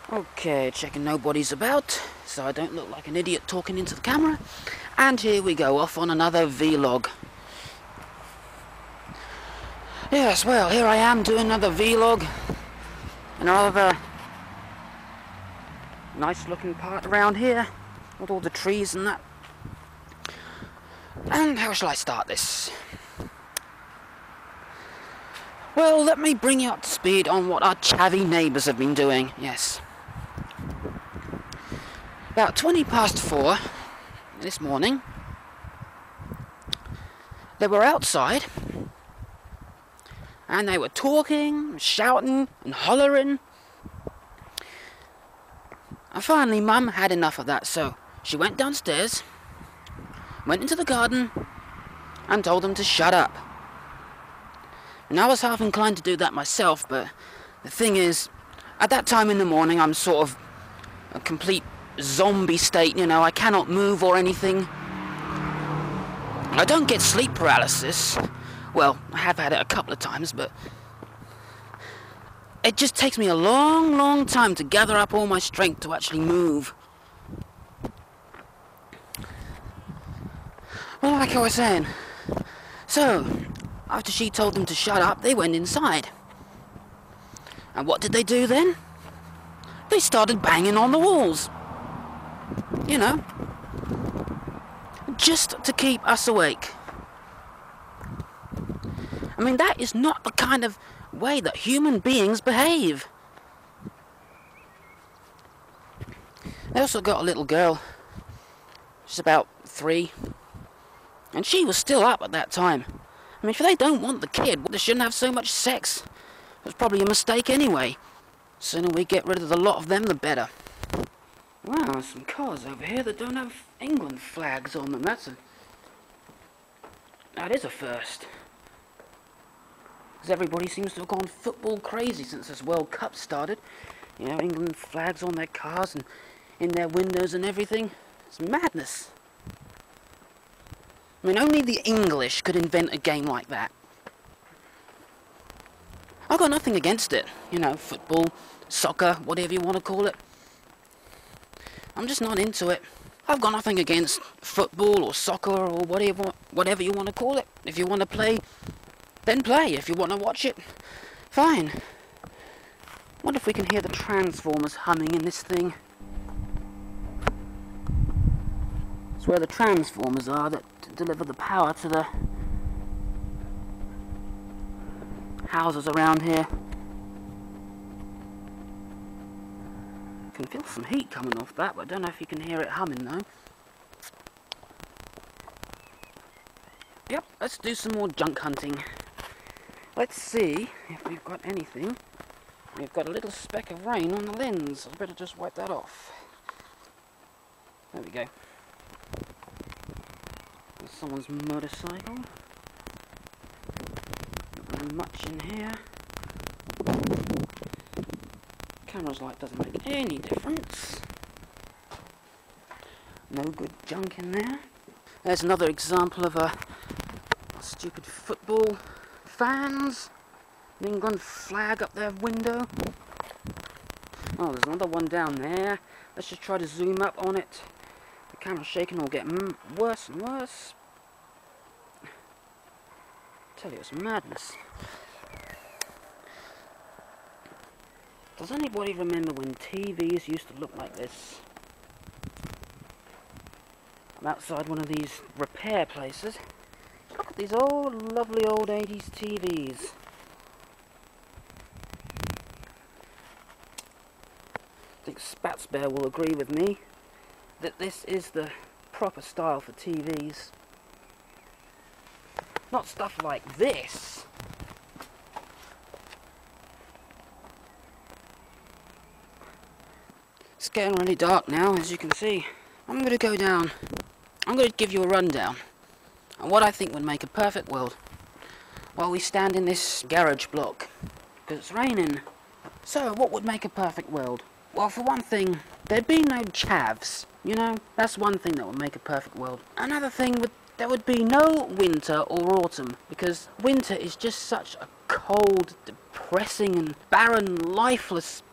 Okay, checking nobody's about, so I don't look like an idiot talking into the camera. And here we go, off on another vlog. Yes, well, here I am doing another vlog. Another nice looking part around here, with all the trees and that. And how shall I start this? Well, let me bring you up to speed on what our chavvy neighbours have been doing, yes. About 4:20 this morning, they were outside, and they were talking, shouting, and hollering. And finally, Mum had enough of that, so she went downstairs, went into the garden, and told them to shut up. And I was half inclined to do that myself, but the thing is, at that time in the morning, I'm sort of a complete zombie state, you know, I cannot move or anything. I don't get sleep paralysis. Well, I have had it a couple of times, but it just takes me a long time to gather up all my strength to actually move. Well, like I was saying, so after she told them to shut up, they went inside. And what did they do then? They started banging on the walls. You know, just to keep us awake. I mean, that is not the kind of way that human beings behave. They also got a little girl. She's about 3. And she was still up at that time. I mean, if they don't want the kid, they shouldn't have so much sex. It was probably a mistake anyway. The sooner we get rid of the lot of them, the better. Wow, there's some cars over here that don't have England flags on them. That is a first. Because everybody seems to have gone football crazy since this World Cup started. You know, England flags on their cars and in their windows and everything. It's madness. I mean, only the English could invent a game like that. I've got nothing against it. You know, football, soccer, whatever you want to call it. I'm just not into it. I've got nothing against football or soccer or whatever you want to call it. If you want to play, then play. If you want to watch it, fine. Wonder if we can hear the transformers humming in this thing. It's where the transformers are that deliver the power to the houses around here. I can feel some heat coming off that, but I don't know if you can hear it humming though. Yep, let's do some more junk hunting. Let's see if we've got anything. We've got a little speck of rain on the lens. I better just wipe that off. There we go. There's someone's motorcycle. Not really much in here. Camera's light doesn't make any difference. No good junk in there. There's another example of a stupid football fans. An England flag up their window. Oh, there's another one down there. Let's just try to zoom up on it. The camera's shaking will get worse and worse. I tell you, it's madness. Does anybody remember when TVs used to look like this? I'm outside one of these repair places. Look at these old, lovely old 80s TVs. I think Spatsbear will agree with me that this is the proper style for TVs. Not stuff like this. It's getting really dark now, as you can see. I'm going to go down. I'm going to give you a rundown on what I think would make a perfect world while we stand in this garage block, because it's raining. So, what would make a perfect world? Well, for one thing, there'd be no chavs, you know? That's one thing that would make a perfect world. Another thing, there would be no winter or autumn, because winter is just such a cold, depressing and barren, lifeless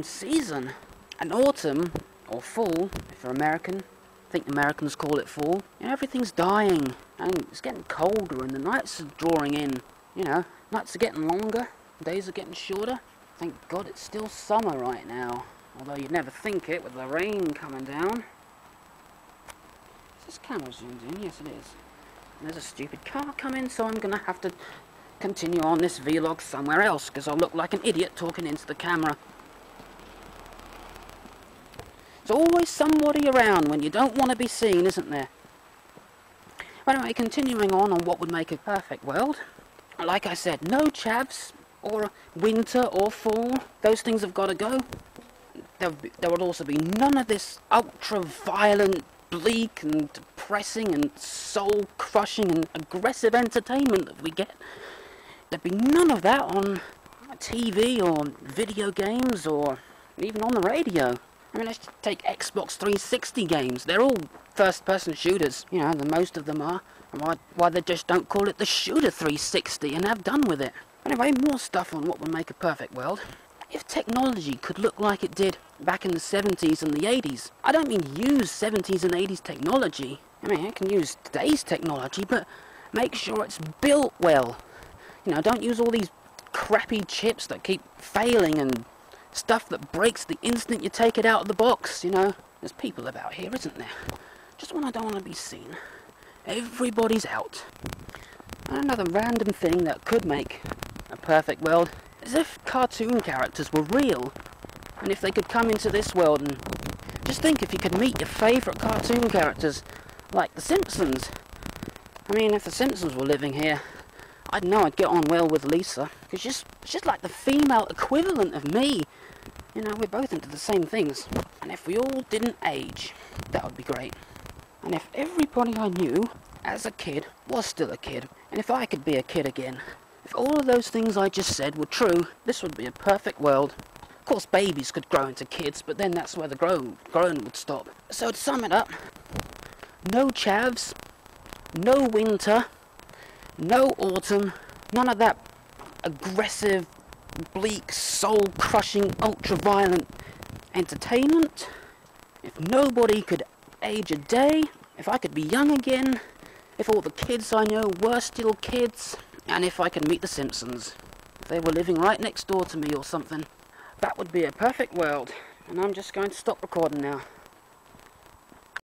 season. And autumn, or fall, if you're American, I think Americans call it fall, you know, everything's dying, and it's getting colder, and the nights are drawing in, you know, nights are getting longer, days are getting shorter. Thank God it's still summer right now, although you'd never think it with the rain coming down. Is this camera zoomed in? Yes it is. And there's a stupid car coming, so I'm going to have to continue on this vlog somewhere else, because I'll look like an idiot talking into the camera. There's always somebody around when you don't want to be seen, isn't there? Anyway, continuing on what would make a perfect world. Like I said, no chavs, or winter, or fall. Those things have got to go. There would also be none of this ultra-violent, bleak, and depressing, and soul-crushing, and aggressive entertainment that we get. There'd be none of that on TV, or video games, or even on the radio. I mean, let's take Xbox 360 games. They're all first-person shooters. You know, most of them are. And why they just don't call it the Shooter 360 and have done with it. Anyway, more stuff on what would make a perfect world. If technology could look like it did back in the 70s and the 80s, I don't mean use 70s and 80s technology. I mean, it can use today's technology, but make sure it's built well. You know, don't use all these crappy chips that keep failing and stuff that breaks the instant you take it out of the box, you know. There's people about here, isn't there? Just when I don't want to be seen, everybody's out. And another random thing that could make a perfect world is if cartoon characters were real, and if they could come into this world. And just think if you could meet your favourite cartoon characters, like The Simpsons. I mean, if The Simpsons were living here, I'd know I'd get on well with Lisa, because she's like the female equivalent of me. You know, we're both into the same things. And if we all didn't age, that would be great. And if everybody I knew as a kid was still a kid, and if I could be a kid again, if all of those things I just said were true, this would be a perfect world. Of course, babies could grow into kids, but then that's where the growing would stop. So to sum it up, no chavs, no winter, no autumn, none of that aggressive, bleak, soul-crushing, ultra-violent entertainment. If nobody could age a day, if I could be young again, if all the kids I know were still kids, and if I could meet the Simpsons, if they were living right next door to me or something, that would be a perfect world. And I'm just going to stop recording now.